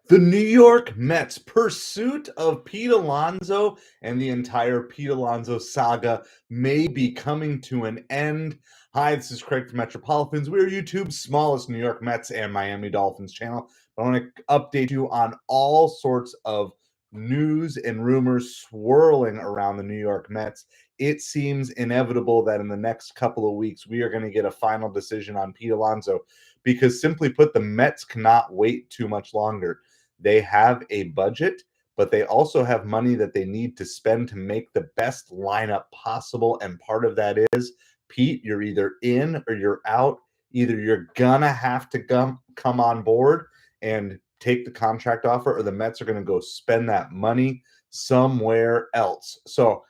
The New York Mets' pursuit of Pete Alonso and the entire Pete Alonso saga may be coming to an end. Hi, this is Craig from Metropolitans. We are YouTube's smallest New York Mets and Miami Dolphins channel. I want to update you on all sorts of news and rumors swirling around the New York Mets. It seems inevitable that in the next couple of weeks, we are going to get a final decision on Pete Alonso because, simply put, the Mets cannot wait too much longer. They have a budget, but they also have money that they need to spend to make the best lineup possible. And part of that is, Pete, you're either in or you're out. Either you're going to have to come on board and take the contract offer, or the Mets are going to go spend that money somewhere else. So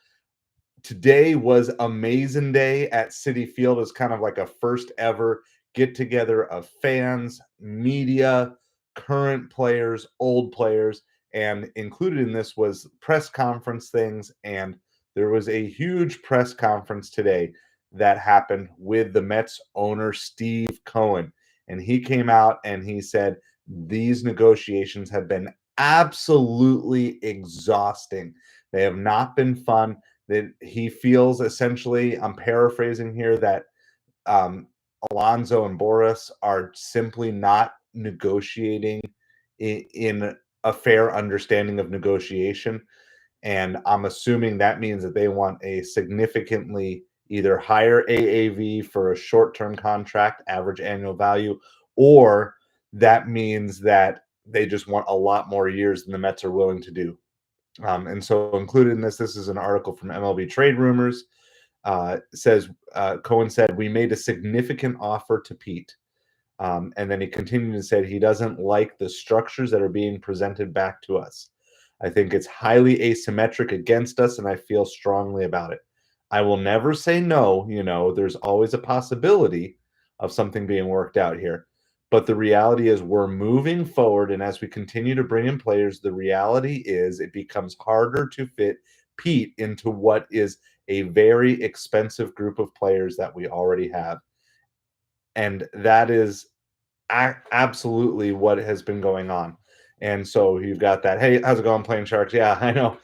today was amazing day at Citi Field. It's kind of like a first ever get together of fans, media, current players, old players, and included in this was press conference things. And there was a huge press conference today that happened with the Mets owner, Steve Cohen. And he came out and he said, these negotiations have been absolutely exhausting. They have not been fun. That he feels, essentially, I'm paraphrasing here, that Alonso and Boris are simply not negotiating in a fair understanding of negotiation. And I'm assuming that means that they want a significantly either higher AAV for a short-term contract, average annual value, or that means that they just want a lot more years than the Mets are willing to do. And so included in this is an article from MLB Trade Rumors. Says Cohen said, we made a significant offer to Pete. And then he continued and said he doesn't like the structures that are being presented back to us. I think it's highly asymmetric against us, and I feel strongly about it. I will never say no. There's always a possibility of something being worked out here. But the reality is we're moving forward, and as we continue to bring in players, the reality is it becomes harder to fit Pete into what is a very expensive group of players that we already have. And that is absolutely what has been going on. And so you've got that. Hey, how's it going, playing Sharks? Yeah, I know.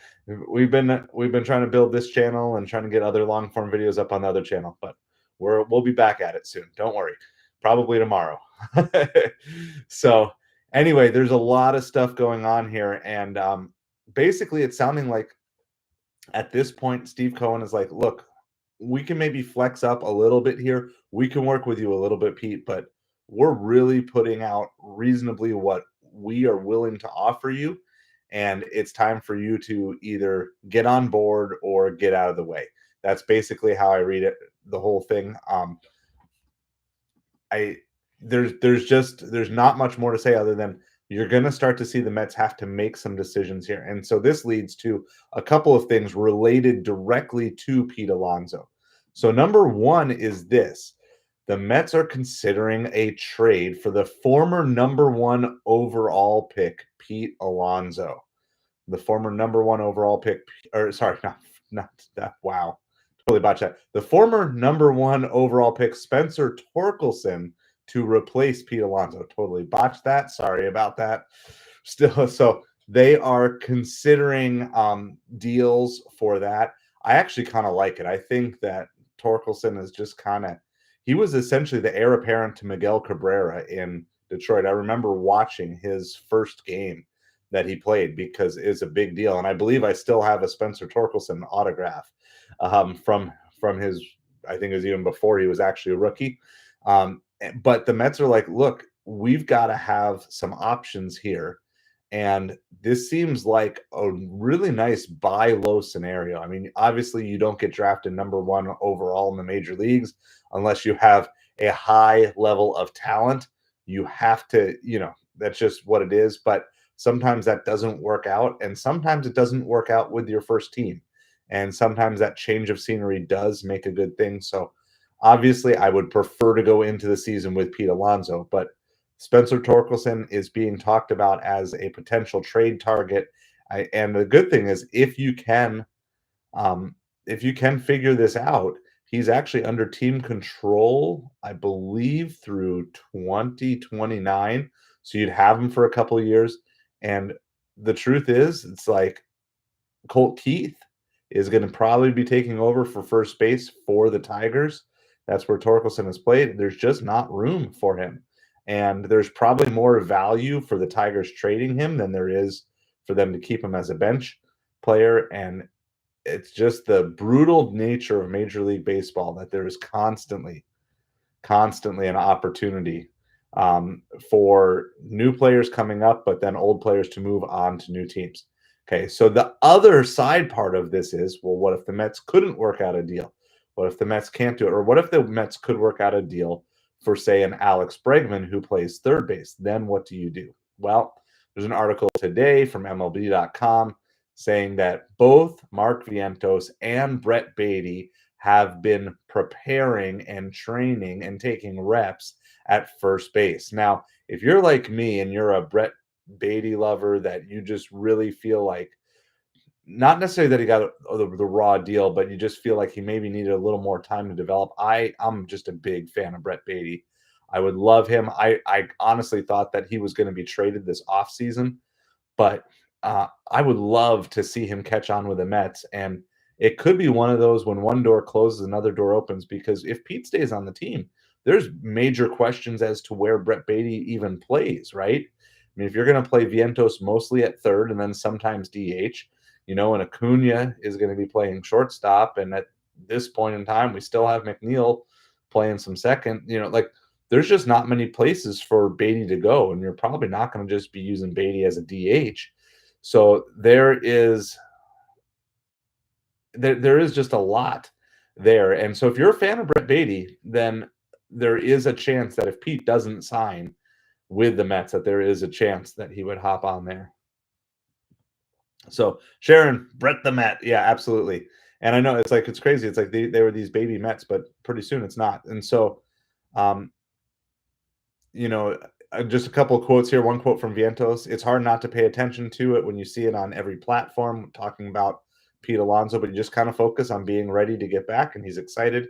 We've been trying to build this channel and trying to get other long form videos up on the other channel, but we'll be back at it soon. Don't worry. Probably tomorrow. So anyway, there's a lot of stuff going on here, and basically it's sounding like at this point Steve Cohen is like, look, we can maybe flex up a little bit here. We can work with you a little bit, Pete, but we're really putting out reasonably what we are willing to offer you. And it's time for you to either get on board or get out of the way. That's basically how I read it, the whole thing. There's not much more to say other than you're going to start to see the Mets have to make some decisions here. And so this leads to a couple of things related directly to Pete Alonso. So number one is this. The Mets are considering a trade for the former number one overall pick, Pete Alonso. The former number one overall pick, or sorry, not that. Wow, totally botched that. The former number one overall pick, Spencer Torkelson, to replace Pete Alonso. Totally botched that. Sorry about that. Still, so they are considering deals for that. I actually kind of like it. I think that Torkelson is just he was essentially the heir apparent to Miguel Cabrera in Detroit. I remember watching his first game that he played because it's a big deal. And I believe I still have a Spencer Torkelson autograph from his, I think it was even before he was actually a rookie. But the Mets are like, look, we've got to have some options here. And this seems like a really nice buy low scenario. I mean, obviously, you don't get drafted number one overall in the major leagues unless you have a high level of talent. You have to, that's just what it is. But sometimes that doesn't work out. And sometimes it doesn't work out with your first team. And sometimes that change of scenery does make a good thing. So obviously, I would prefer to go into the season with Pete Alonso, but Spencer Torkelson is being talked about as a potential trade target. And the good thing is, if you can figure this out, he's actually under team control, I believe, through 2029. So you'd have him for a couple of years. And the truth is, it's like Colt Keith is going to probably be taking over for first base for the Tigers. That's where Torkelson has played. There's just not room for him. And there's probably more value for the Tigers trading him than there is for them to keep him as a bench player. And it's just the brutal nature of Major League Baseball that there is constantly an opportunity for new players coming up, but then old players to move on to new teams. Okay, so the other side part of this is, well, what if the Mets couldn't work out a deal? What if the Mets can't do it? Or what if the Mets could work out a deal for, say, an Alex Bregman who plays third base? Then what do you do? Well, there's an article today from MLB.com saying that both Mark Vientos and Brett Baty have been preparing and training and taking reps at first base. Now, if you're like me and you're a Brett Baty lover that you just really feel like, not necessarily that he got the raw deal, but you just feel like he maybe needed a little more time to develop. I'm just a big fan of Brett Baty. I would love him. I honestly thought that he was going to be traded this offseason, but I would love to see him catch on with the Mets. And it could be one of those when one door closes, another door opens, because if Pete stays on the team, there's major questions as to where Brett Baty even plays, right? I mean, if you're going to play Vientos mostly at third and then sometimes DH, and Acuna is going to be playing shortstop. And at this point in time, we still have McNeil playing some second, like there's just not many places for Baty to go. And you're probably not going to just be using Baty as a DH. So there is just a lot there. And so if you're a fan of Brett Baty, then there is a chance that if Pete doesn't sign with the Mets, that there is a chance that he would hop on there. So Sharon, Brett the Met. Yeah, absolutely. And I know it's crazy. It's like they were these baby Mets, but pretty soon it's not. And so, um, just a couple of quotes here. One quote from Vientos: "It's hard not to pay attention to it when you see it on every platform talking about Pete Alonso, but you just kind of focus on being ready to get back." And he's excited.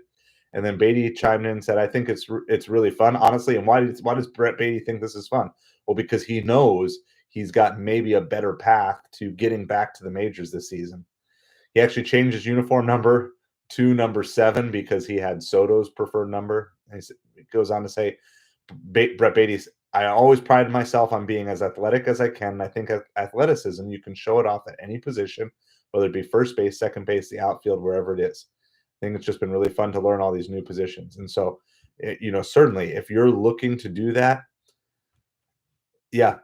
And then Baty chimed in and said, "I think it's really fun, honestly." And why does Brett Baty think this is fun? Well, because he knows he's got maybe a better path to getting back to the majors this season. He actually changed his uniform number to number 7 because he had Soto's preferred number. And it goes on to say, Brett Baty's, "I always pride myself on being as athletic as I can. I think athleticism, you can show it off at any position, whether it be first base, second base, the outfield, wherever it is. I think it's just been really fun to learn all these new positions." And so, certainly if you're looking to do that, yeah.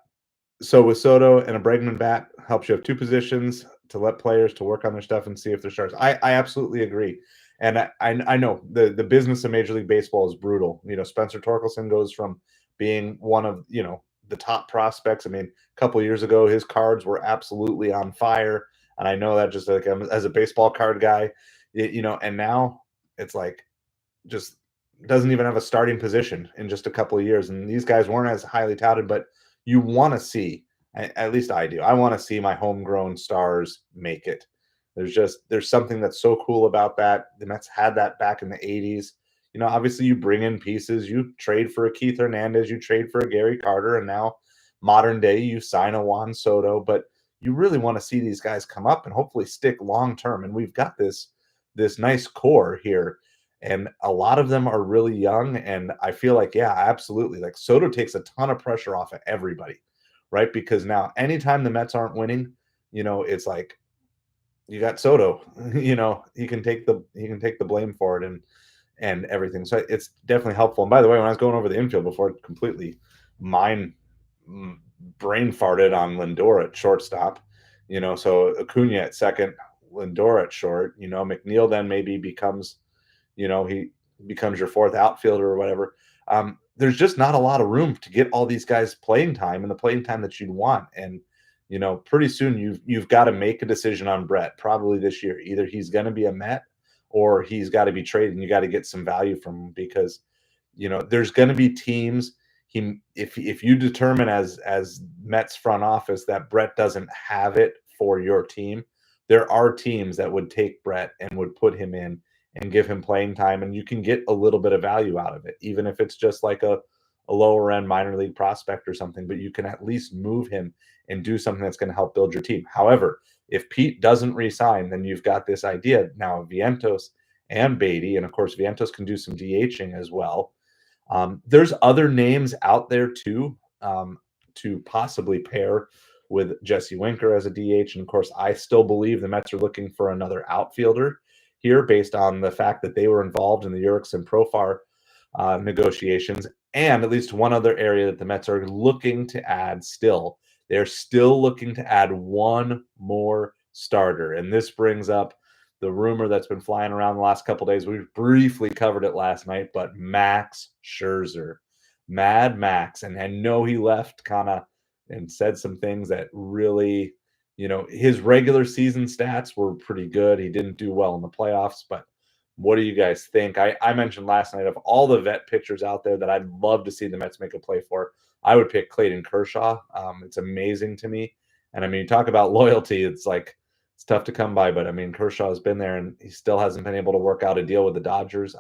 So with Soto and a Bregman bat helps you have 2 positions to let players to work on their stuff and see if they're stars. I absolutely agree. And I know the business of Major League Baseball is brutal. Spencer Torkelson goes from being one of, the top prospects. I mean, a couple of years ago, his cards were absolutely on fire. And I know that just like as a baseball card guy, and now it's like just doesn't even have a starting position in just a couple of years. And these guys weren't as highly touted, but you want to see, at least I do, I want to see my homegrown stars make it. There's something that's so cool about that. The Mets had that back in the 80s. Obviously you bring in pieces, you trade for a Keith Hernandez, you trade for a Gary Carter, and now modern day you sign a Juan Soto, but you really want to see these guys come up and hopefully stick long term. And we've got this nice core here, and a lot of them are really young. And I feel like, yeah, absolutely. Like Soto takes a ton of pressure off of everybody, right? Because now anytime the Mets aren't winning, it's like you got Soto, he can take the blame for it and everything. So it's definitely helpful. And by the way, when I was going over the infield before, completely brain farted on Lindor at shortstop, so Acuna at second, Lindor at short, McNeil then maybe becomes, he becomes your 4th outfielder or whatever. There's just not a lot of room to get all these guys playing time and the playing time that you'd want. And, pretty soon you've got to make a decision on Brett probably this year. Either he's going to be a Met or he's got to be traded, and you got to get some value from him because, there's going to be teams. If you determine as Mets front office that Brett doesn't have it for your team, there are teams that would take Brett and would put him in and give him playing time, and you can get a little bit of value out of it, even if it's just like a a lower end minor league prospect or something, but you can at least move him and do something that's going to help build your team. However, if Pete doesn't resign, then you've got this idea now of Vientos and Baty, and of course Vientos can do some DHing as well. There's other names out there too, to possibly pair with Jesse Winker as a DH. And of course, I still believe the Mets are looking for another outfielder here based on the fact that they were involved in the Yerkes Profar negotiations. And at least one other area that the Mets are looking to add still. They're still looking to add one more starter. And this brings up the rumor that's been flying around the last couple of days. We briefly covered it last night, but Max Scherzer, Mad Max. And I know he left kind of and said some things that really, his regular season stats were pretty good. He didn't do well in the playoffs, but what do you guys think? I mentioned last night of all the vet pitchers out there that I'd love to see the Mets make a play for, I would pick Clayton Kershaw. It's amazing to me. And I mean, talk about loyalty. It's like, it's tough to come by, but I mean, Kershaw has been there and he still hasn't been able to work out a deal with the Dodgers.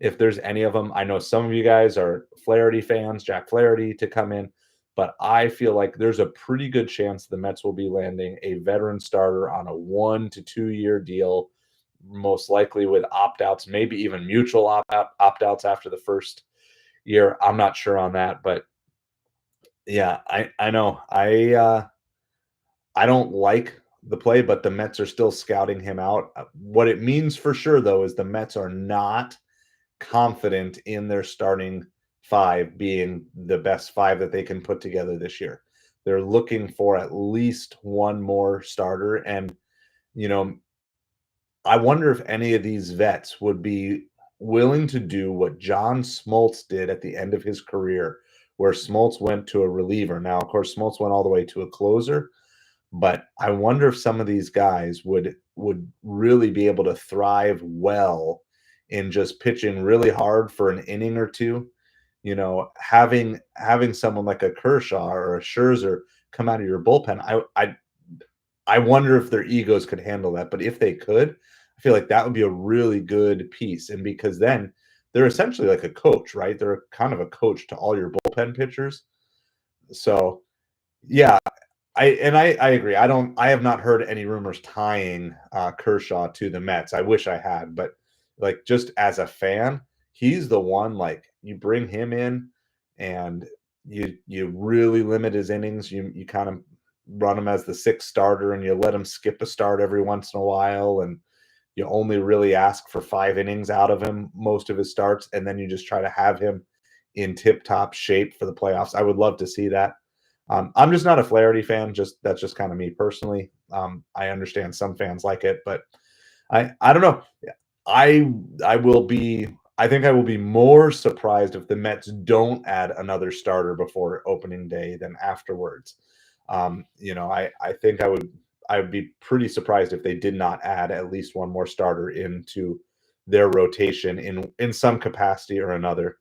If there's any of them, I know some of you guys are Flaherty fans, Jack Flaherty to come in, but I feel like there's a pretty good chance the Mets will be landing a veteran starter on a 1 to 2 year deal, most likely with opt-outs, maybe even mutual opt-outs after the first year. I'm not sure on that, but yeah, I know. I don't like the play, but the Mets are still scouting him out. What it means for sure, though, is the Mets are not confident in their starting five being the best five that they can put together this year. They're looking for at least one more starter. And, I wonder if any of these vets would be willing to do what John Smoltz did at the end of his career, where Smoltz went to a reliever. Now, of course, Smoltz went all the way to a closer, but I wonder if some of these guys would really be able to thrive well in just pitching really hard for an inning or two. Having someone like a Kershaw or a Scherzer come out of your bullpen, I wonder if their egos could handle that. But if they could, I feel like that would be a really good piece. And because then they're essentially like a coach, right? They're kind of a coach to all your bullpen pitchers. So yeah, I agree. I have not heard any rumors tying Kershaw to the Mets. I wish I had, but like just as a fan, he's the one, like you bring him in and you really limit his innings. You kind of run him as the sixth starter and you let him skip a start every once in a while, and you only really ask for 5 innings out of him most of his starts, and then you just try to have him in tip-top shape for the playoffs. I would love to see that. I'm just not a Flaherty fan. That's just kind of me personally. I understand some fans like it, but I don't know. I think I will be more surprised if the Mets don't add another starter before opening day than afterwards. I think I would be pretty surprised if they did not add at least one more starter into their rotation in some capacity or another.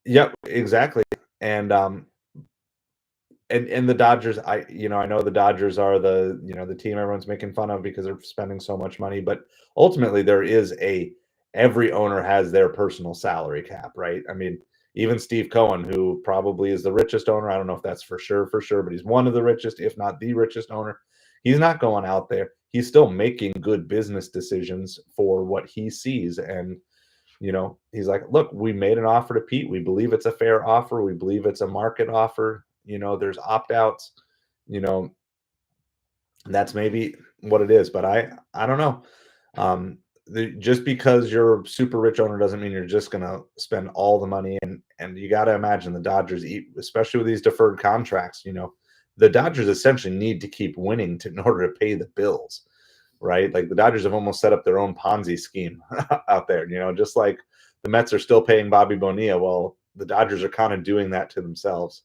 Yep, exactly. And the Dodgers, I know the Dodgers are the team everyone's making fun of because they're spending so much money, but ultimately there is every owner has their personal salary cap, right? I mean, even Steve Cohen, who probably is the richest owner, I don't know if that's for sure, but he's one of the richest, if not the richest owner. He's not going out there. He's still making good business decisions for what he sees. And he's like, look, we made an offer to Pete. We believe it's a fair offer. We believe it's a market offer. There's opt-outs, that's maybe what it is. But I don't know. Just because you're a super rich owner doesn't mean you're just going to spend all the money. And you got to imagine the Dodgers, especially with these deferred contracts, the Dodgers essentially need to keep winning in order to pay the bills, right? Like the Dodgers have almost set up their own Ponzi scheme out there, just like the Mets are still paying Bobby Bonilla. Well, the Dodgers are kind of doing that to themselves.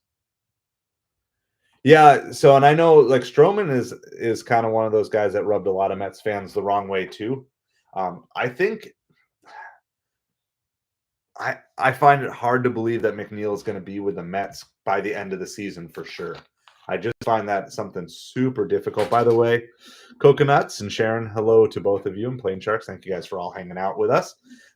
Yeah, so and I know like Stroman is kind of one of those guys that rubbed a lot of Mets fans the wrong way too. I think I find it hard to believe that McNeil is going to be with the Mets by the end of the season for sure. I just find that something super difficult. By the way, Coconuts and Sharon, hello to both of you, and Plain Sharks. Thank you guys for all hanging out with us.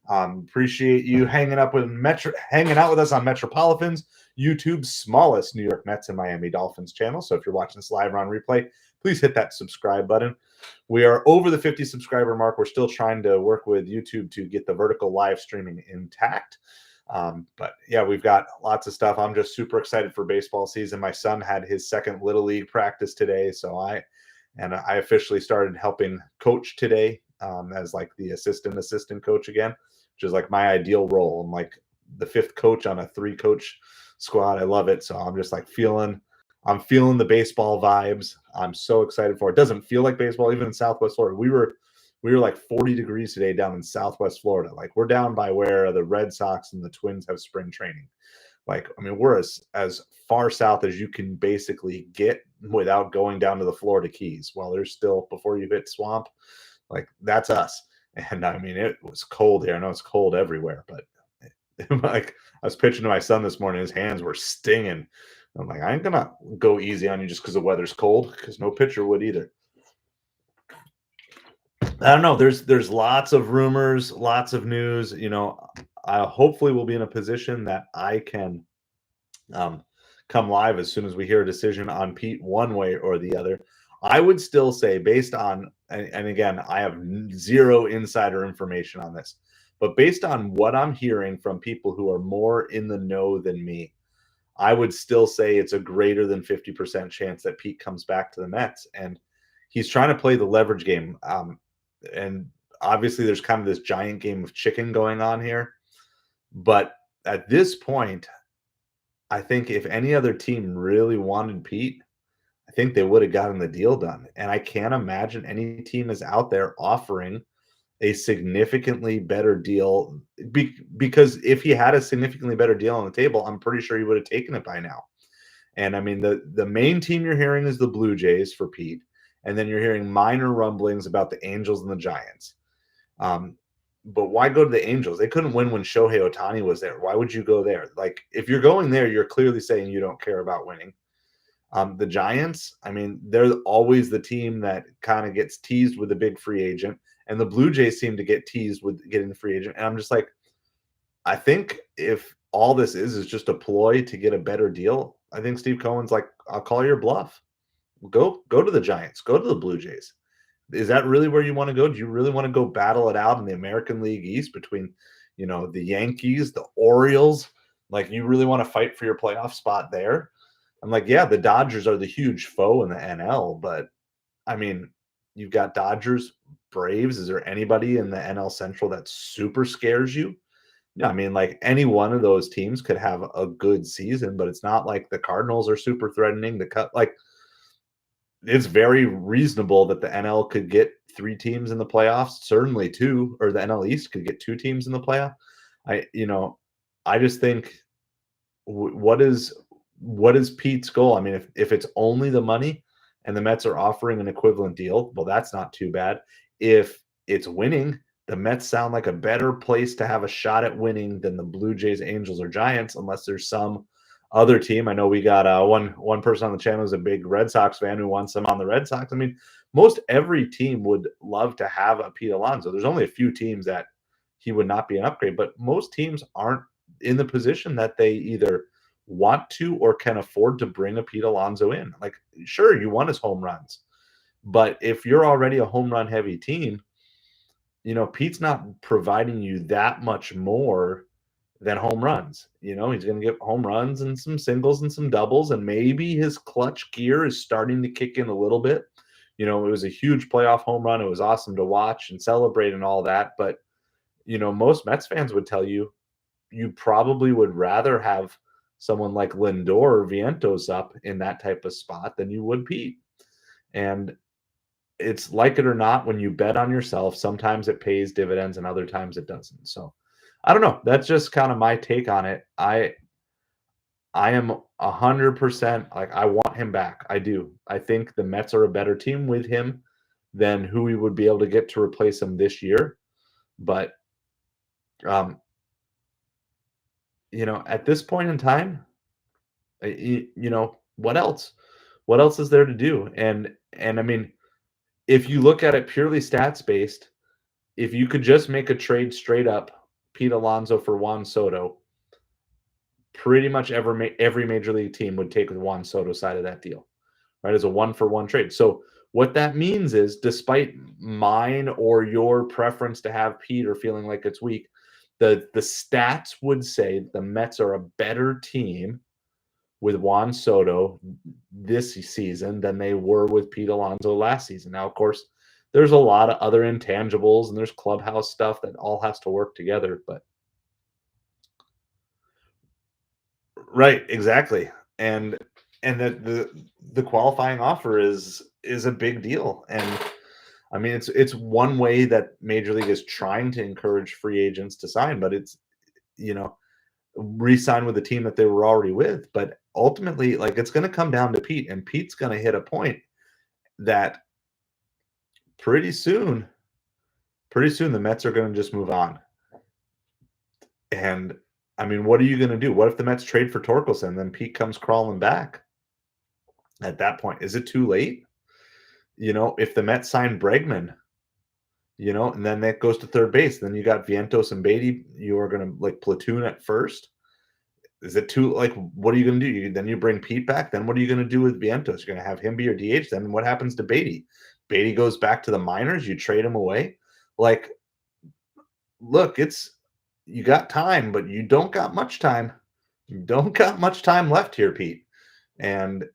Appreciate you hanging out with us on Metropolitans, YouTube's smallest New York Mets and Miami Dolphins channel. So if you're watching this live or on replay, please hit that subscribe button. We are over the 50 subscriber mark. We're still trying to work with YouTube to get the vertical live streaming intact. But yeah, we've got lots of stuff. I'm just super excited for baseball season. My son had his second Little League practice today. So I officially started helping coach today, as like the assistant coach again, which is like my ideal role. I'm like the fifth coach on a 3-coach squad. I love it. So I'm just like I'm feeling the baseball vibes. I'm so excited for it. It doesn't feel like baseball, even in Southwest Florida. We were like 40 degrees today down in Southwest Florida. Like we're down by where the Red Sox and the Twins have spring training. Like, I mean, we're as far south as you can basically get without going down to the Florida Keys. Well, there's still, before you hit swamp, like that's us. And I mean, it was cold here. I know it's cold everywhere, but like I was pitching to my son this morning, his hands were stinging. I'm like, I ain't gonna go easy on you just because the weather's cold, because no pitcher would either. I don't know. There's lots of rumors, lots of news. I hopefully will be in a position that I can come live as soon as we hear a decision on Pete one way or the other. I would still say, based on, and again, I have zero insider information on this, but based on what I'm hearing from people who are more in the know than me, I would still say it's a greater than 50% chance that Pete comes back to the Mets. And he's trying to play the leverage game. And obviously there's kind of this giant game of chicken going on here. But at this point, I think if any other team really wanted Pete, I think they would have gotten the deal done. And I can't imagine any team is out there offering a significantly better deal, because if he had a significantly better deal on the table, I'm pretty sure he would have taken it by now. And I mean, the main team you're hearing is the Blue Jays for Pete. And then you're hearing minor rumblings about the Angels and the Giants. But why go to the Angels? They couldn't win when Shohei Ohtani was there. Why would you go there? Like, if you're going there, you're clearly saying you don't care about winning. The Giants, I mean, they're always the team that kind of gets teased with a big free agent. And the Blue Jays seem to get teased with getting the free agent. And I'm just like, I think if all this is just a ploy to get a better deal, I think Steve Cohen's like, I'll call your bluff. Go to the Giants. Go to the Blue Jays. Is that really where you want to go? Do you really want to go battle it out in the American League East between, the Yankees, the Orioles? Like, you really want to fight for your playoff spot there? I'm like, yeah, the Dodgers are the huge foe in the NL, but I mean, you've got Dodgers, Braves. Is there anybody in the NL Central that super scares you? Yeah, I mean, like any one of those teams could have a good season, but it's not like the Cardinals are super threatening. It's very reasonable that the NL could get 3 teams in the playoffs, certainly 2, or the NL East could get 2 teams in the playoff. I just think what is Pete's goal? I mean, if it's only the money and the Mets are offering an equivalent deal, well, that's not too bad. If it's winning, the Mets sound like a better place to have a shot at winning than the Blue Jays, Angels, or Giants, unless there's some other team. I know we got one person on the channel who's a big Red Sox fan who wants him on the Red Sox. I mean, most every team would love to have a Pete Alonso. There's only a few teams that he would not be an upgrade, but most teams aren't in the position that they either want to or can afford to bring a Pete Alonso in. Like, sure, you want his home runs, but if you're already a home run heavy team, Pete's not providing you that much more than home runs. He's going to get home runs and some singles and some doubles, and maybe his clutch gear is starting to kick in a little bit. It was a huge playoff home run. It was awesome to watch and celebrate and all that. But, most Mets fans would tell you, you probably would rather have someone like Lindor or Vientos up in that type of spot than you would Pete. And it's like it or not, when you bet on yourself, sometimes it pays dividends and other times it doesn't. So I don't know. That's just kind of my take on it. I am 100% like, I want him back. I do. I think the Mets are a better team with him than who we would be able to get to replace him this year. But, at this point in time, what else? What else is there to do? And I mean, if you look at it purely stats based, if you could just make a trade straight up Pete Alonso for Juan Soto, pretty much every major league team would take the Juan Soto side of that deal, right? As a 1-for-1 trade. So what that means is, despite mine or your preference to have Pete or feeling like it's weak, the stats would say the Mets are a better team with Juan Soto this season than they were with Pete Alonso last season. Now, of course, there's a lot of other intangibles and there's clubhouse stuff that all has to work together, but right, exactly. And that the qualifying offer is a big deal. And I mean, it's one way that Major League is trying to encourage free agents to sign, but it's, you know, re-sign with the team that they were already with. But ultimately, like, it's going to come down to Pete, and Pete's going to hit a point that pretty soon, the Mets are going to just move on. And I mean, what are you going to do? What if the Mets trade for Torkelson, then Pete comes crawling back? At that point, is it too late? If the Mets sign Bregman, and then that goes to third base, then you got Vientos and Baty. You are going to like platoon at first. Is it too, like, what are you going to do? Then you bring Pete back. Then what are you going to do with Vientos? You're going to have him be your DH. Then what happens to Baty? Baty goes back to the minors. You trade him away. Like, look, you got time, but you don't got much time. You don't got much time left here, Pete. And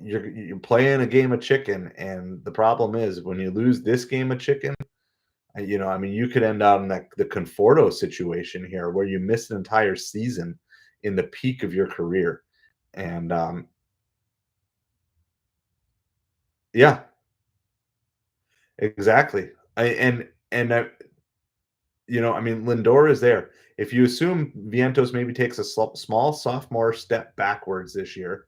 you're playing a game of chicken, and the problem is when you lose this game of chicken, I mean, you could end up in the Conforto situation here, where you miss an entire season in the peak of your career, and yeah, exactly. I mean, Lindor is there. If you assume Vientos maybe takes a small sophomore step backwards this year,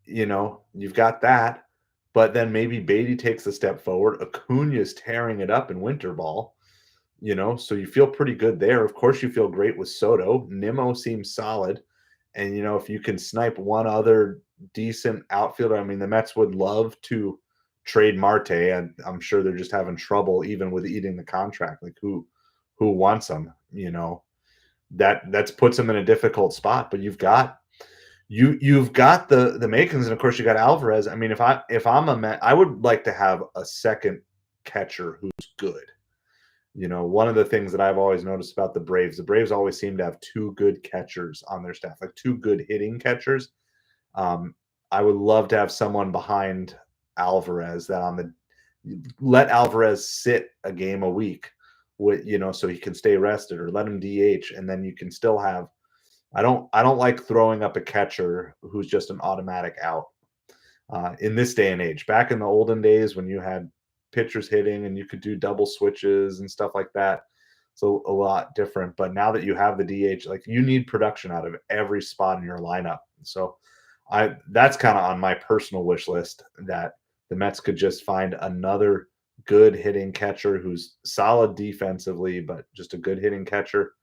you've got that. But then maybe Baty takes a step forward. Acuna's tearing it up in winter ball, so you feel pretty good there. Of course, you feel great with Soto. Nimmo seems solid. And, if you can snipe one other decent outfielder, I mean, the Mets would love to trade Marte, and I'm sure they're just having trouble even with eating the contract. Like, who wants him? That's puts him in a difficult spot. But you've got the makings, and of course you got Alvarez. I mean, if I'm a Met, I would like to have a second catcher who's good. One of the things that I've always noticed about the Braves always seem to have two good catchers on their staff, like two good hitting catchers. I would love to have someone behind Alvarez let Alvarez sit a game a week with, so he can stay rested, or let him DH, and then you can still have. I don't like throwing up a catcher who's just an automatic out in this day and age. Back in the olden days when you had pitchers hitting and you could do double switches and stuff like that, so a lot different. But now that you have the DH, like, you need production out of every spot in your lineup. So that's kind of on my personal wish list, that the Mets could just find another good hitting catcher who's solid defensively, but just a good hitting catcher,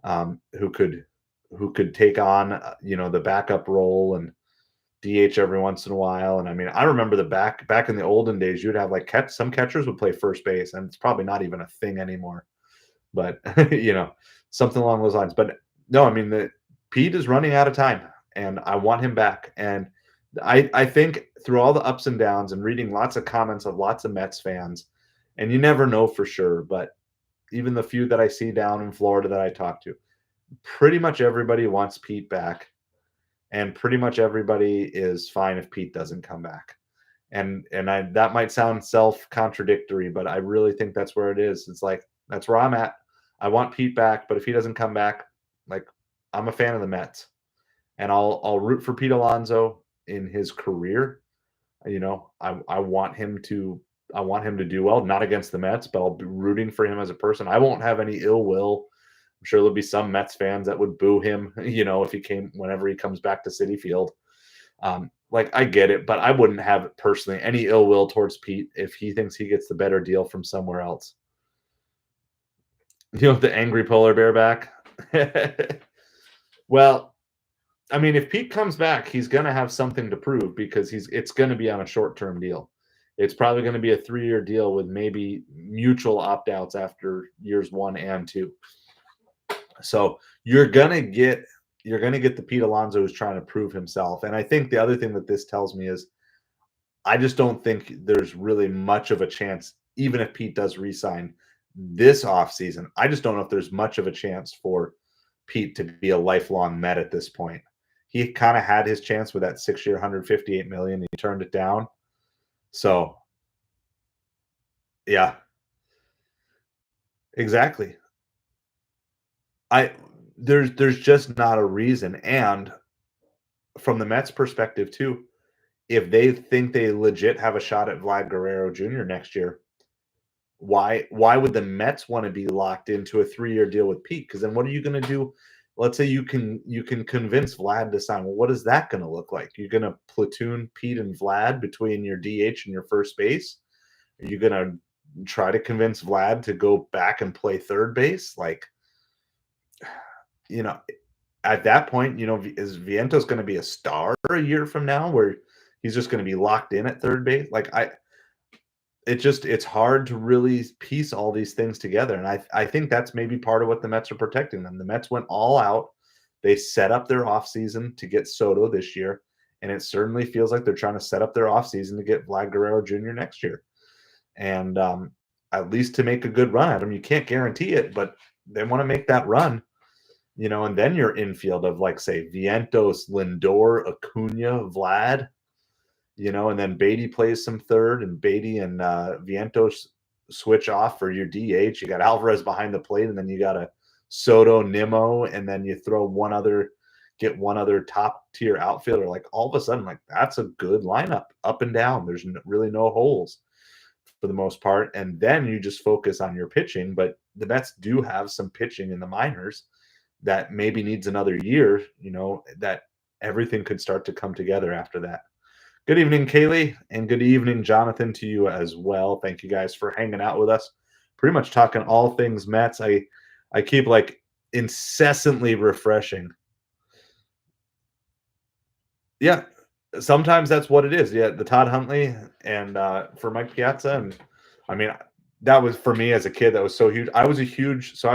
who could take on the backup role and DH every once in a while. And I mean, I remember back in the olden days, you'd have like some catchers would play first base, and it's probably not even a thing anymore. But something along those lines. But no, I mean, Pete is running out of time, and I want him back. And I think through all the ups and downs, and reading lots of comments of lots of Mets fans, and you never know for sure, but even the few that I see down in Florida that I talk to, pretty much everybody wants Pete back. And pretty much everybody is fine if Pete doesn't come back. And that might sound self-contradictory, but I really think that's where it is. It's like, that's where I'm at. I want Pete back, but if he doesn't come back, like, I'm a fan of the Mets. And I'll root for Pete Alonso in his career. I want him to do well, not against the Mets, but I'll be rooting for him as a person. I won't have any ill will. I'm sure there'll be some Mets fans that would boo him, whenever he comes back to Citi Field. Like, I get it, but I wouldn't have personally any ill will towards Pete if he thinks he gets the better deal from somewhere else. The angry polar bear back. Well, I mean, if Pete comes back, he's going to have something to prove, because it's going to be on a short-term deal. It's probably going to be a 3-year deal with maybe mutual opt-outs after years 1 and 2. So you're gonna get the Pete Alonso who's trying to prove himself. And I think the other thing that this tells me is I just don't think there's really much of a chance, even if Pete does resign this offseason. I just don't know if there's much of a chance for Pete to be a lifelong Met at this point. He kind of had his chance with that 6-year, 158 million. He turned it down. So yeah, exactly. I there's just not a reason. And from the Mets perspective too, if they think they legit have a shot at Vlad Guerrero Jr. next year, why would the Mets want to be locked into a 3-year deal with Pete? Because then what are you going to do? Let's say you can convince Vlad to sign. Well, what is that going to look like? You're going to platoon Pete and Vlad between your DH and your first base? Are you going to try to convince Vlad to go back and play third base? Like, you know, at that point, is Vientos going to be a star a year from now where he's just going to be locked in at third base? Like it's hard to really piece all these things together. And I think that's maybe part of what the Mets are protecting them. The Mets went all out. They set up their offseason to get Soto this year. And it certainly feels like they're trying to set up their offseason to get Vlad Guerrero Jr. next year. And at least to make a good run at him. You can't guarantee it, but they want to make that run. And then your infield of, like, say, Vientos, Lindor, Acuna, Vlad, and then Baty plays some third, and Baty and Vientos switch off for your DH. You got Alvarez behind the plate, and then you got a Soto, Nimmo, and then you get one other top tier outfielder. Like, all of a sudden, like, that's a good lineup up and down. There's really no holes for the most part. And then you just focus on your pitching. But the Mets do have some pitching in the minors that maybe needs another year, that everything could start to come together after that. Good evening, Kaylee, and good evening, Jonathan, to you as well. Thank you guys for hanging out with us. Pretty much talking all things Mets. I keep, like, incessantly refreshing. Yeah, sometimes that's what it is. Yeah, the Todd Huntley and for Mike Piazza, and I mean, that was for me as a kid. That was so huge. I was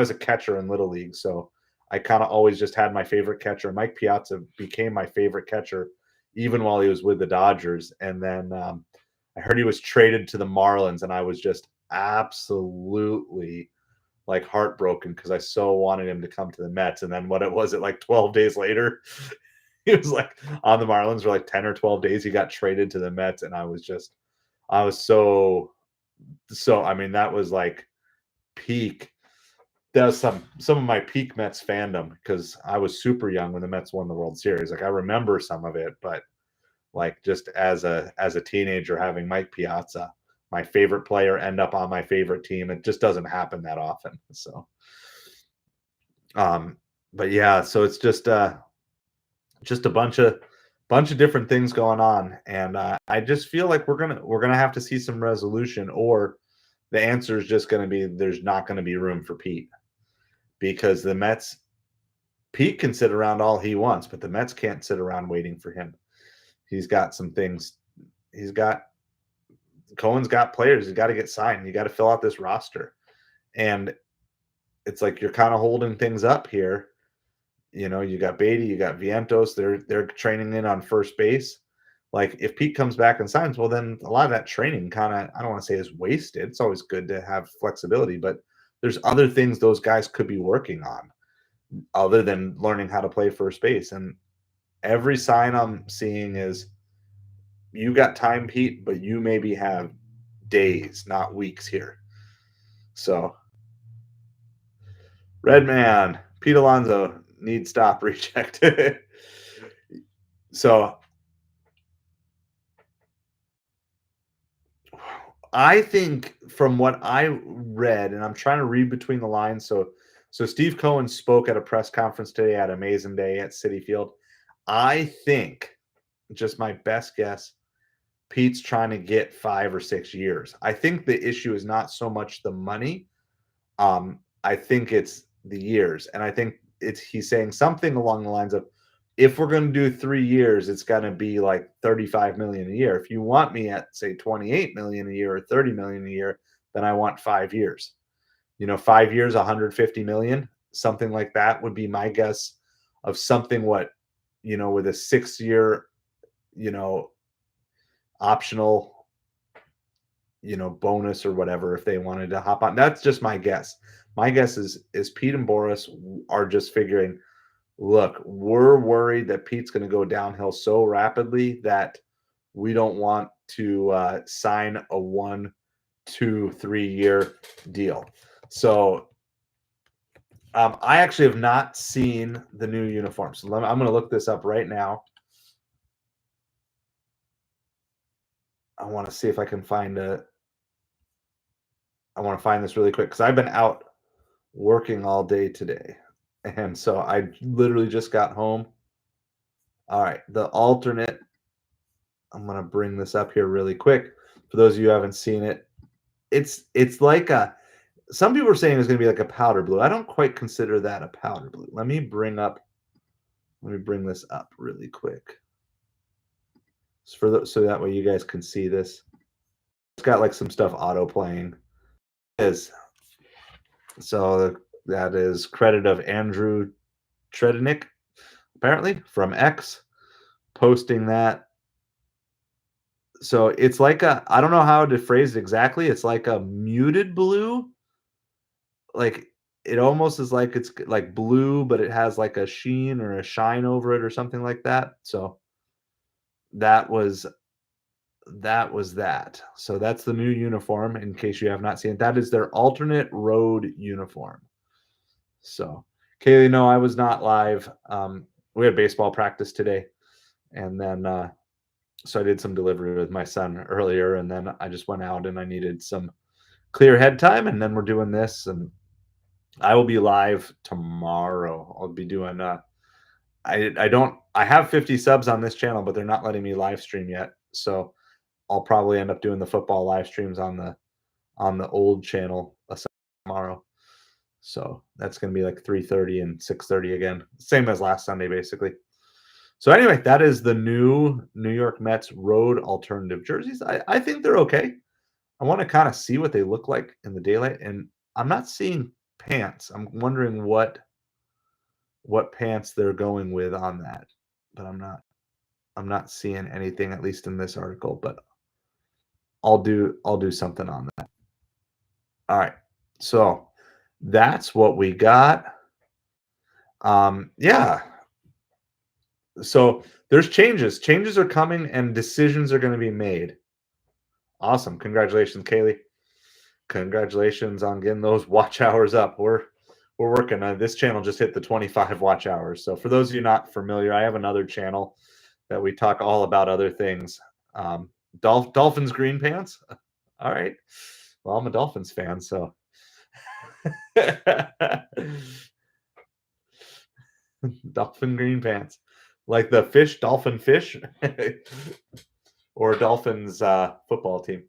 a catcher in Little League, so I kind of always just had my favorite catcher. Mike Piazza became my favorite catcher, even while he was with the Dodgers. And then I heard he was traded to the Marlins, and I was just absolutely, like, heartbroken because I so wanted him to come to the Mets. And then what it was, it like 12 days later, he was like on the Marlins for like 10 or 12 days. He got traded to the Mets, and I was so. I mean, that was like peak. That was some of my peak Mets fandom because I was super young when the Mets won the World Series. Like, I remember some of it, but, like, just as a teenager having Mike Piazza, my favorite player, end up on my favorite team, it just doesn't happen that often. So, but yeah, so it's just a bunch of different things going on, and I just feel like we're gonna have to see some resolution, or the answer is just gonna be there's not gonna be room for Pete because Pete can sit around all he wants, but the Mets can't sit around waiting for him. He's got some things. Cohen's got players. He's got to get signed. You got to fill out this roster, and it's like you're kind of holding things up here. You got Baty, you got Vientos. They're training in on first base. Like, if Pete comes back and signs, well, then a lot of that training kind of, I don't want to say is wasted. It's always good to have flexibility, but there's other things those guys could be working on other than learning how to play first base. And every sign I'm seeing is you got time, Pete, but you maybe have days, not weeks here. So, Red Man, Pete Alonso needs stop reject. So, I think from what I read, and I'm trying to read between the lines. So Steve Cohen spoke at a press conference today at Amazing Day at Citi Field. I think, just my best guess, Pete's trying to get 5 or 6 years. I think the issue is not so much the money. I think it's the years, and I think he's saying something along the lines of if we're going to do 3 years, it's going to be like 35 million a year. If you want me at say 28 million a year or 30 million a year, then I want 5 years. 5 years, 150 million, something like that would be my guess of something with a 6-year, optional, bonus or whatever if they wanted to hop on. That's just my guess. My guess is Pete and Boris are just figuring, look, we're worried that Pete's going to go downhill so rapidly that we don't want to sign a 1, 2, 3-year deal. So I actually have not seen the new uniform. So I'm going to look this up right now. I want to see if I can find I want to find this really quick because I've been out working all day today. And so I literally just got home. All right, the alternate. I'm going to bring this up here really quick. For those of you who haven't seen it, it's like some people are saying it's going to be like a powder blue. I don't quite consider that a powder blue. Let me bring this up really quick. So that way you guys can see this. It's got like some stuff auto playing. So that is credit of Andrew Tredenick, apparently from X, posting that. So it's like I don't know how to phrase it exactly. It's like a muted blue. Like it almost is like it's like blue, but it has like a sheen or a shine over it or something like that. So that was that. So that's the new uniform in case you have not seen it. That is their alternate road uniform. So Kaylee, no, I was not live. We had baseball practice today. And then so I did some delivery with my son earlier, and then I just went out and I needed some clear head time, and then we're doing this, and I will be live tomorrow. I'll be doing I have 50 subs on this channel, but they're not letting me live stream yet. So I'll probably end up doing the football live streams on the old channel tomorrow. So that's going to be like 3:30 and 6:30 again. Same as last Sunday, basically. So anyway, that is the new New York Mets road alternative jerseys. I think they're okay. I want to kind of see what they look like in the daylight, and I'm not seeing pants. I'm wondering what pants they're going with on that, but I'm not seeing anything, at least in this article, but I'll do something on that. All right. So that's what we got. Yeah. So there's changes. Changes are coming and decisions are going to be made. Awesome. Congratulations, Kaylee. Congratulations on getting those watch hours up. We're working on this channel, just hit the 25 watch hours. So for those of you not familiar, I have another channel that we talk all about other things. Dolphins green pants. All right. Well, I'm a Dolphins fan, so dolphin green pants. Like the fish, dolphin fish, or Dolphins football team.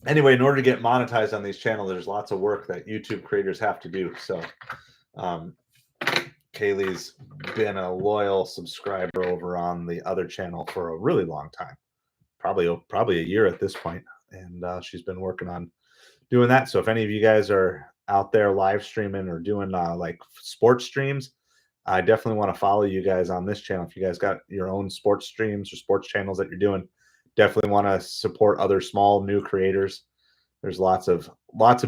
Anyway, in order to get monetized on these channels, there's lots of work that YouTube creators have to do. So Kaylee's been a loyal subscriber over on the other channel for a really long time, probably a year at this point, and she's been working on doing that. So if any of you guys are out there live streaming or doing like sports streams, I definitely want to follow you guys on this channel. If you guys got your own sports streams or sports channels that you're doing, definitely want to support other small new creators. There's lots of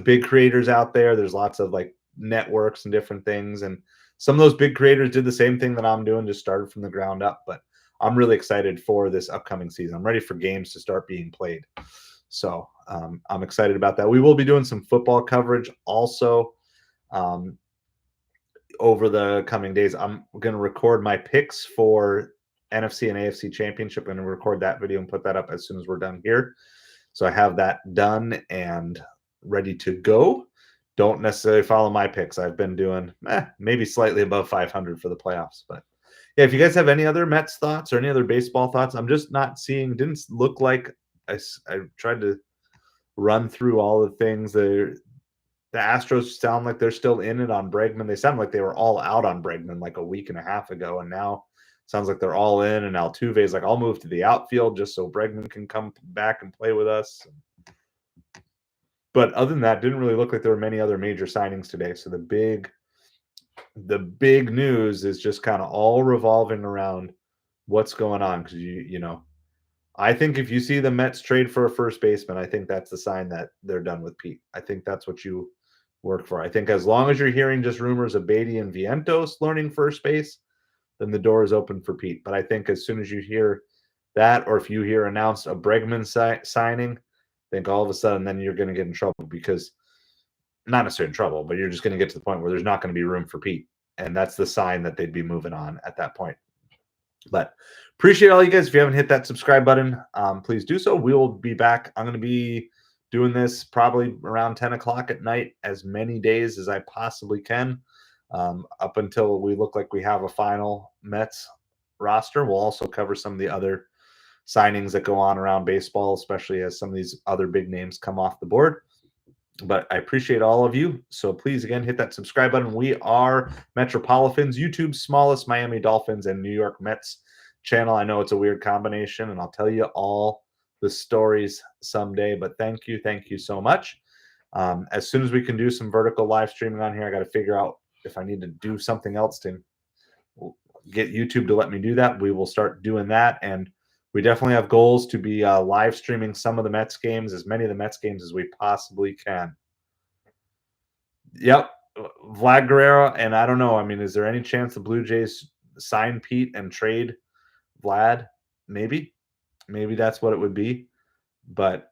big creators out there. There's lots of like networks and different things, and some of those big creators did the same thing that I'm doing, just started from the ground up. But I'm really excited for this upcoming season. I'm ready for games to start being played. So I'm excited about that. We will be doing some football coverage also over the coming days. I'm going to record my picks for NFC and AFC Championship. I'm going to record that video and put that up as soon as we're done here. So I have that done and ready to go. Don't necessarily follow my picks. I've been doing maybe slightly above 500 for the playoffs. But yeah, if you guys have any other Mets thoughts or any other baseball thoughts, I'm just not seeing, didn't look like I tried to run through all the things. The Astros sound like they're still in it on Bregman. They sound like they were all out on Bregman like a week and a half ago, and now sounds like they're all in. And Altuve's like, I'll move to the outfield just so Bregman can come back and play with us. But other than that, didn't really look like there were many other major signings today. So the big news is just kind of all revolving around what's going on, because you know, I think if you see the Mets trade for a first baseman, I think that's the sign that they're done with Pete. I think that's what you work for. I think as long as you're hearing just rumors of Baty and Vientos learning first base, then the door is open for Pete. But I think as soon as you hear that, or if you hear announced a Bregman signing, I think all of a sudden then you're going to get in trouble, because not necessarily in trouble, but you're just going to get to the point where there's not going to be room for Pete. And that's the sign that they'd be moving on at that point. But appreciate all you guys. If you haven't hit that subscribe button, please do so. We will be back. I'm going to be doing this probably around 10 o'clock at night, as many days as I possibly can, up until we look like we have a final Mets roster. We'll also cover some of the other signings that go on around baseball, especially as some of these other big names come off the board. But I appreciate all of you. So please, again, hit that subscribe button. We are Metropolitans, YouTube's smallest Miami Dolphins and New York Mets channel. I know it's a weird combination, and I'll tell you all the stories someday. But thank you so much. As soon as we can do some vertical live streaming on here, I got to figure out if I need to do something else to get YouTube to let me do that. We will start doing that, and we definitely have goals to be live streaming some of the Mets games, as many of the Mets games as we possibly can. Yep, Vlad Guerrero, and I don't know. I mean, is there any chance the Blue Jays sign Pete and trade Vlad? Maybe that's what it would be, but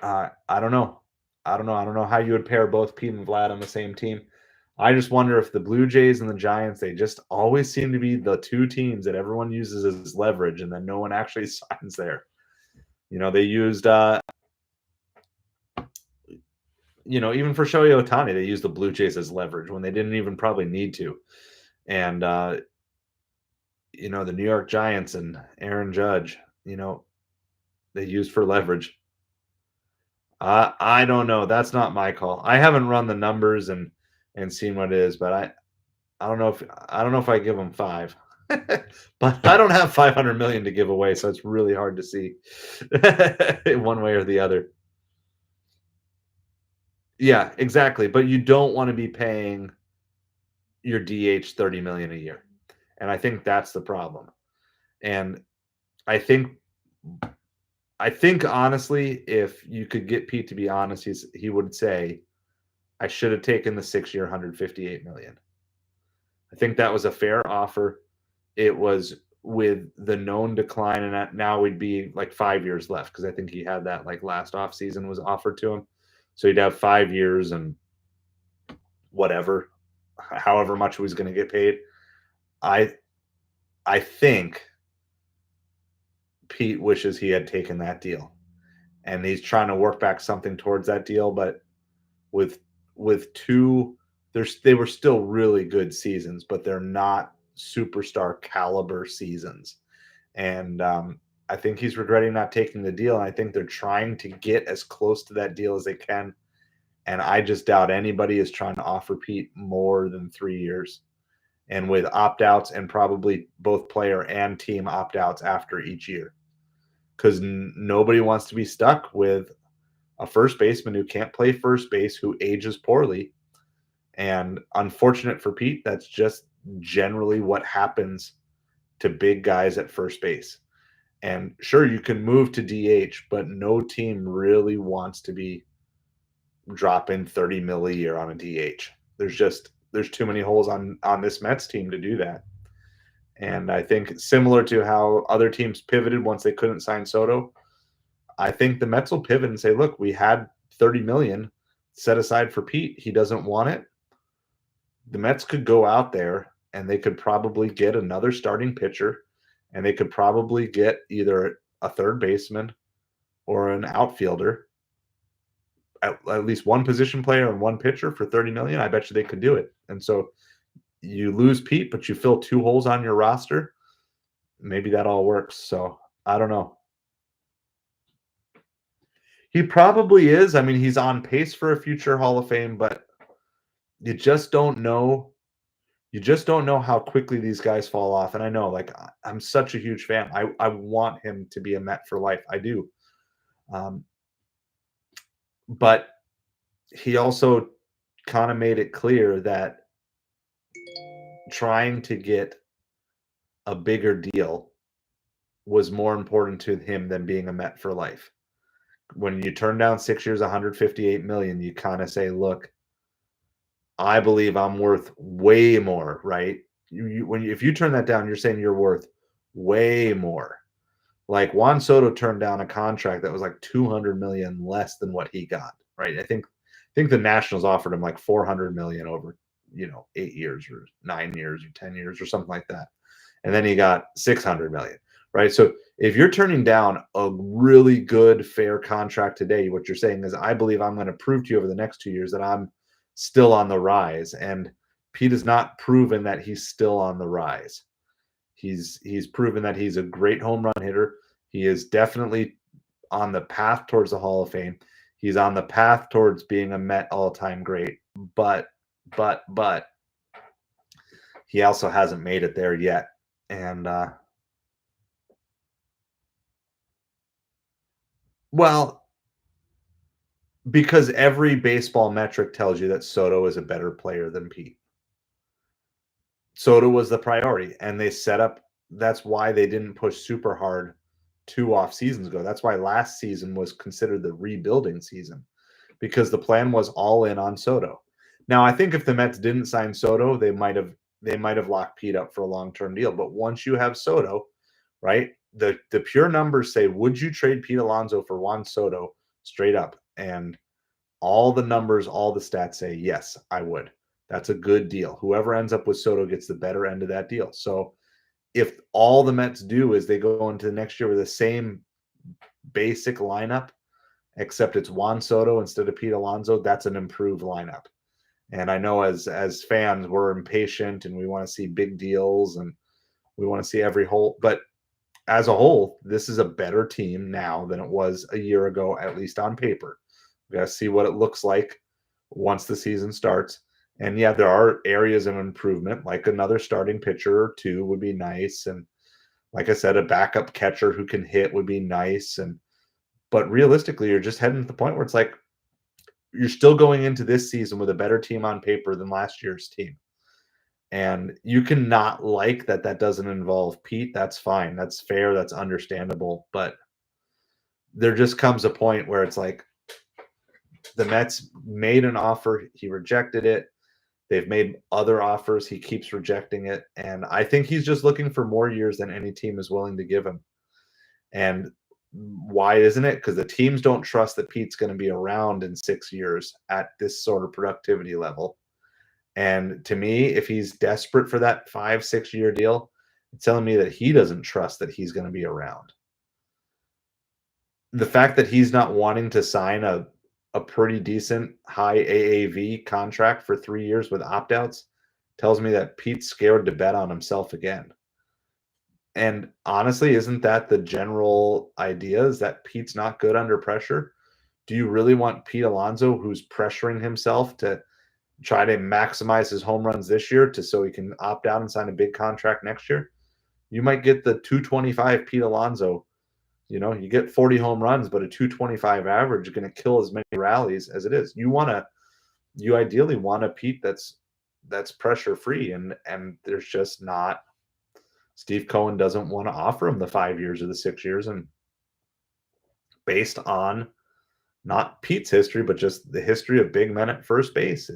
I don't know. I don't know how you would pair both Pete and Vlad on the same team. I just wonder if the Blue Jays and the Giants, they just always seem to be the two teams that everyone uses as leverage, and then no one actually signs there. You know, they used, even for Shohei Ohtani, they used the Blue Jays as leverage when they didn't even probably need to. And, the New York Giants and Aaron Judge, they used for leverage. I don't know. That's not my call. I haven't run the numbers and seen what it is, but I don't know if I give them 5. But I don't have 500 million to give away, so it's really hard to see one way or the other. Yeah, exactly. But you don't want to be paying your DH 30 million a year. And I think that's the problem. And I think honestly, if you could get Pete to be honest, he would say, I should have taken the 6-year 158 million. I think that was a fair offer. It was with the known decline, and now we'd be like 5 years left, because I think he had that like last off season was offered to him. So he'd have 5 years and however much he was going to get paid. I think Pete wishes he had taken that deal, and he's trying to work back something towards that deal. But with two, they were still really good seasons, but they're not superstar caliber seasons. And I think he's regretting not taking the deal. And I think they're trying to get as close to that deal as they can. And I just doubt anybody is trying to offer Pete more than 3 years. And with opt-outs, and probably both player and team opt-outs after each year. Because nobody wants to be stuck with a first baseman who can't play first base, who ages poorly. And unfortunate for Pete, that's just generally what happens to big guys at first base. And sure, you can move to DH, but no team really wants to be dropping 30 mil a year on a DH. There's too many holes on this Mets team to do that. And I think similar to how other teams pivoted once they couldn't sign Soto, I think the Mets will pivot and say, look, we had 30 million set aside for Pete. He doesn't want it. The Mets could go out there and they could probably get another starting pitcher, and they could probably get either a third baseman or an outfielder, at least one position player and one pitcher for 30 million. I bet you they could do it. And so you lose Pete, but you fill 2 holes on your roster. Maybe that all works. So I don't know. He probably is. I mean, he's on pace for a future Hall of Fame, but you just don't know. You just don't know how quickly these guys fall off. And I know, like, I'm such a huge fan. I want him to be a Met for life. I do. Um, but he also kind of made it clear that trying to get a bigger deal was more important to him than being a Met for life. When you turn down 6 years, 158 million, you kind of say, look, I believe I'm worth way more, right? If you turn that down, you're saying you're worth way more. Like Juan Soto turned down a contract that was like 200 million less than what he got, right? I think the Nationals offered him like 400 million over, 8 years or 9 years or 10 years or something like that. And then he got 600 million, right? So if you're turning down a really good fair contract today, what you're saying is I believe I'm going to prove to you over the next 2 years that I'm still on the rise. And Pete has not proven that he's still on the rise. He's proven that he's a great home run hitter. He is definitely on the path towards the Hall of Fame. He's on the path towards being a Met all-time great. But he also hasn't made it there yet. And well, because every baseball metric tells you that Soto is a better player than Pete. Soto was the priority, and they set up. That's why they didn't push super hard 2 off seasons ago. That's why last season was considered the rebuilding season because the plan was all in on Soto. Now, I think if the Mets didn't sign Soto, they might have locked Pete up for a long-term deal. But once you have Soto, right? The pure numbers say, would you trade Pete Alonso for Juan Soto straight up? And all the numbers, all the stats say, yes, I would. That's a good deal. Whoever ends up with Soto gets the better end of that deal. So if all the Mets do is they go into the next year with the same basic lineup, except it's Juan Soto instead of Pete Alonso, that's an improved lineup. And I know as fans, we're impatient and we want to see big deals and we want to see every whole. But as a whole, this is a better team now than it was a year ago, at least on paper. We got to see what it looks like once the season starts. And yeah, there are areas of improvement, like another starting pitcher or two would be nice. And like I said, a backup catcher who can hit would be nice. But realistically, you're just heading to the point where it's like you're still going into this season with a better team on paper than last year's team. And you can not like that doesn't involve Pete. That's fine. That's fair. That's understandable. But there just comes a point where it's like the Mets made an offer. He rejected it. They've made other offers. He keeps rejecting it. And I think he's just looking for more years than any team is willing to give him. And why isn't it? Because the teams don't trust that Pete's going to be around in 6 years at this sort of productivity level. And to me, if he's desperate for that 5-6 year deal, it's telling me that he doesn't trust that he's going to be around. The fact that he's not wanting to sign a pretty decent high AAV contract for 3 years with opt-outs tells me that Pete's scared to bet on himself again. And honestly, isn't that the general idea, is that Pete's not good under pressure? Do you really want Pete Alonso, who's pressuring himself to try to maximize his home runs this year so he can opt out and sign a big contract next year? You might get the 225 Pete Alonso. You get 40 home runs, but a 225 average is going to kill as many rallies as it is. You ideally want a Pete that's pressure free, and there's just not. Steve Cohen doesn't want to offer him the 5 years or the 6 years, and based on not Pete's history, but just the history of big men at first base,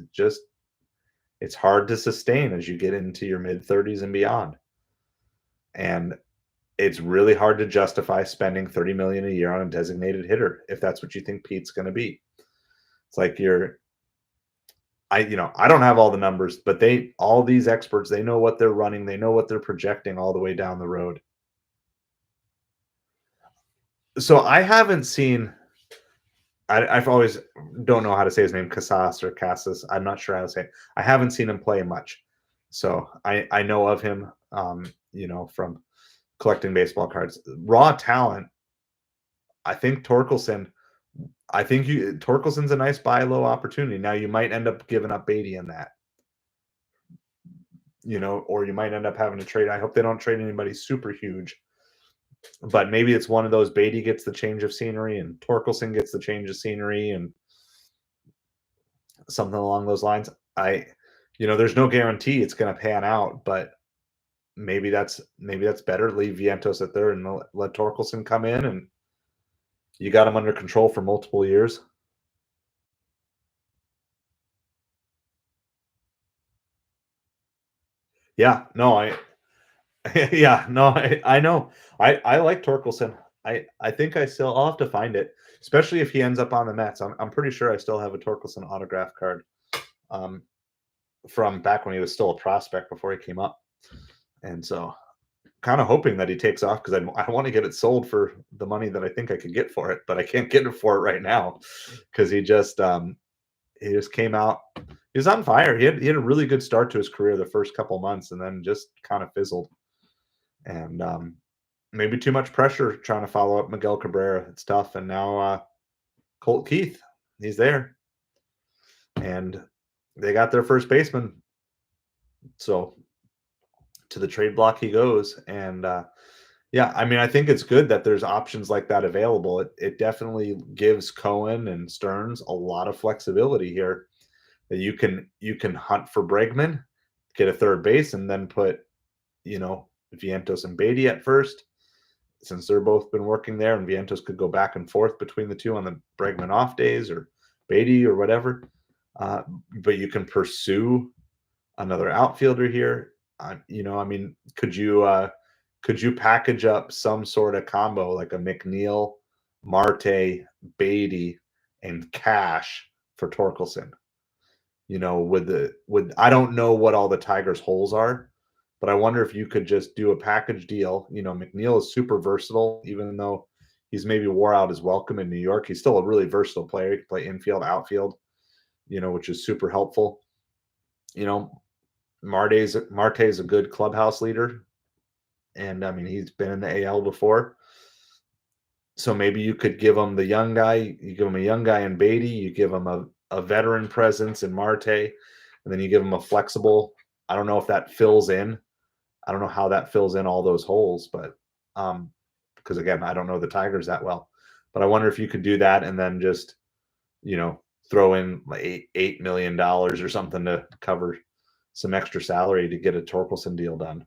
it's hard to sustain as you get into your mid 30s and beyond. And it's really hard to justify spending $30 million a year on a designated hitter if that's what you think Pete's going to be. It's like I don't have all the numbers, but all these experts, they know what they're running, they know what they're projecting all the way down the road. So I haven't seen. I've always don't know how to say his name, Casas or Casas. I'm not sure how to say it. I haven't seen him play much, so I know of him, from collecting baseball cards. Raw talent. I think Torkelson I think Torkelson's a nice buy low opportunity. Now you might end up giving up Baty in that, or you might end up having to trade. I hope they don't trade anybody super huge, but maybe it's one of those Baty gets the change of scenery and Torkelson gets the change of scenery and something along those lines. There's no guarantee it's going to pan out, but maybe that's better. Leave Vientos at third and let Torkelson come in, and you got him under control for multiple years. Yeah, no, yeah, no, I know. I like Torkelson. I think I'll have to find it, especially if he ends up on the Mets. I'm pretty sure I still have a Torkelson autograph card um, from back when he was still a prospect before he came up, and so kind of hoping that he takes off because I want to get it sold for the money that I think I could get for it, but I can't get it for it right now because he just came out. He was on fire. He had a really good start to his career the first couple months, and then just kind of fizzled. And maybe too much pressure trying to follow up Miguel Cabrera. It's tough. And now Colt Keith, he's there, and they got their first baseman. So to the trade block he goes, and yeah, I mean, I think it's good that there's options like that available. It definitely gives Cohen and Stearns a lot of flexibility here. That you can hunt for Bregman, get a third base, and then put Vientos and Baty at first, since they're both been working there, and Vientos could go back and forth between the two on the Bregman off days or Baty or whatever. But you can pursue another outfielder here. I mean, could you package up some sort of combo like a McNeil, Marte, Baty, and Cash for Torkelson? With I don't know what all the Tigers' holes are, but I wonder if you could just do a package deal. McNeil is super versatile, even though he's maybe wore out his welcome in New York. He's still a really versatile player. He can play infield, outfield, which is super helpful. You know, Marte's a good clubhouse leader, and I mean he's been in the AL before. So maybe you could give him the young guy. You give him a young guy in Baty. You give him a veteran presence in Marte, and then you give him a flexible. I don't know if that fills in. I don't know how that fills in all those holes, but because again, I don't know the Tigers that well. But I wonder if you could do that and then just throw in like $8 million or something to cover some extra salary to get a Torkelson deal done.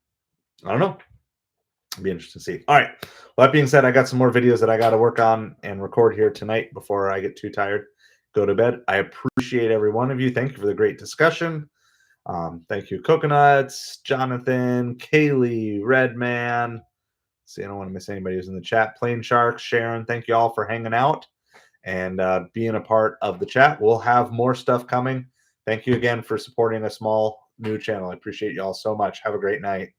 I don't know. It'd be interesting to see. All right. Well, that being said, I got some more videos that I got to work on and record here tonight before I get too tired, go to bed. I appreciate every one of you. Thank you for the great discussion. Thank you, Coconuts, Jonathan, Kaylee, Redman. See, I don't want to miss anybody who's in the chat. Plain Sharks, Sharon. Thank you all for hanging out and being a part of the chat. We'll have more stuff coming. Thank you again for supporting a small new channel. I appreciate you all so much. Have a great night.